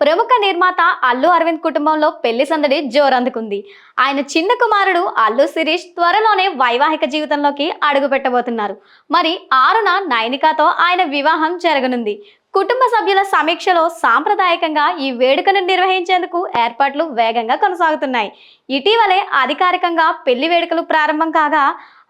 ప్రముఖ నిర్మాత అల్లు అరవింద్ కుటుంబంలో పెళ్లి సందడి జోరందుకుంది. ఆయన చిన్న కుమారుడు అల్లు శిరీష్ త్వరలోనే వైవాహిక జీవితంలోకి అడుగు పెట్టబోతున్నారు. మరి 6న నైనికాతో ఆయన వివాహం జరగనుంది. కుటుంబ సభ్యుల సమీక్షలో సాంప్రదాయకంగా ఈ వేడుకను నిర్వహించేందుకు ఏర్పాట్లు వేగంగా కొనసాగుతున్నాయి. ఇటీవలే అధికారికంగా పెళ్లి వేడుకలు ప్రారంభం కాగా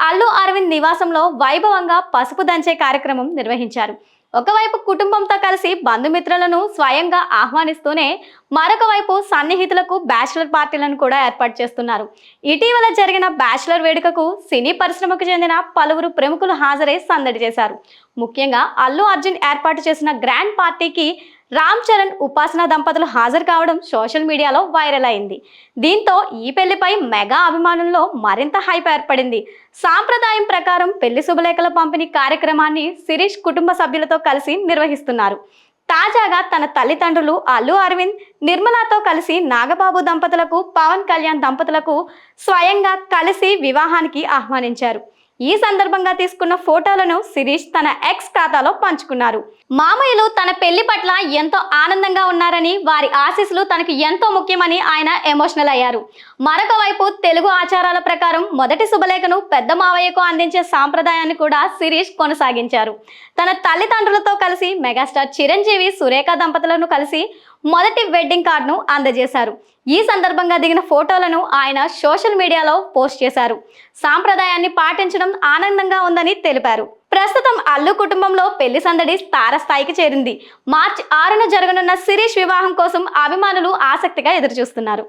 అల్లు అరవింద్ నివాసంలో వైభవంగా పసుపు దంచే కార్యక్రమం నిర్వహించారు. ఒకవైపు కుటుంబంతో కలిసి బంధుమిత్రులను స్వయంగా ఆహ్వానిస్తూనే మరొక వైపు సన్నిహితులకు బ్యాచిలర్ పార్టీలను కూడా ఏర్పాటు చేస్తున్నారు. ఇటీవల జరిగిన బ్యాచిలర్ వేడుకకు సినీ పరిశ్రమకు చెందిన పలువురు ప్రముఖులు హాజరై సందడి చేశారు. ముఖ్యంగా అల్లు అర్జున్ ఏర్పాటు చేసిన గ్రాండ్ పార్టీకి రామ్ చరణ్, ఉపాసన దంపతులు హాజరు కావడం సోషల్ మీడియాలో వైరల్ అయింది. దీంతో ఈ పెళ్లిపై మెగా అభిమానుల్లో మరింత హైప్ ఏర్పడింది. సాంప్రదాయం ప్రకారం పెళ్లి శుభలేఖల పంపిణీ కార్యక్రమాన్ని శిరీష్ కుటుంబ సభ్యులతో కలిసి నిర్వహిస్తున్నారు. తాజాగా తన తల్లిదండ్రులు అల్లు అరవింద్, నిర్మలాతో కలిసి నాగబాబు దంపతులకు, పవన్ కళ్యాణ్ దంపతులకు స్వయంగా కలిసి వివాహానికి ఆహ్వానించారు. ఈ సందర్భంగా తీసుకున్న ఫోటోలను శిరీష్ తన ఎక్స్ ఖాతాలో పంచుకున్నారు. మామయ్యలు తన పెళ్లి పట్ల ఎంతో ఆనందంగా ఉన్నారని, వారి ఆశీస్సులు తనకు ఎంతో ముఖ్యమని ఆయన ఎమోషనల్ అయ్యారు. మరొక వైపు తెలుగు ఆచారాల ప్రకారం మొదటి శుభలేఖను పెద్ద మావయ్యకు అందించే సాంప్రదాయాన్ని కూడా శిరీష్ కొనసాగించారు. తన తల్లిదండ్రులతో కలిసి మెగాస్టార్ చిరంజీవి, సురేఖ దంపతులను కలిసి మొదటి వెడ్డింగ్ కార్డును అందజేశారు. ఈ సందర్భంగా దిగిన ఫోటోలను ఆయన సోషల్ మీడియాలో పోస్ట్ చేశారు. సాంప్రదాయాన్ని పాటించడం ఆనందంగా ఉందని తెలిపారు. ప్రస్తుతం అల్లు కుటుంబంలో పెళ్లి సందడి తారస్థాయికి చేరింది. మార్చి 6న జరగనున్న శిరీష్ వివాహం కోసం అభిమానులు ఆసక్తిగా ఎదురుచూస్తున్నారు.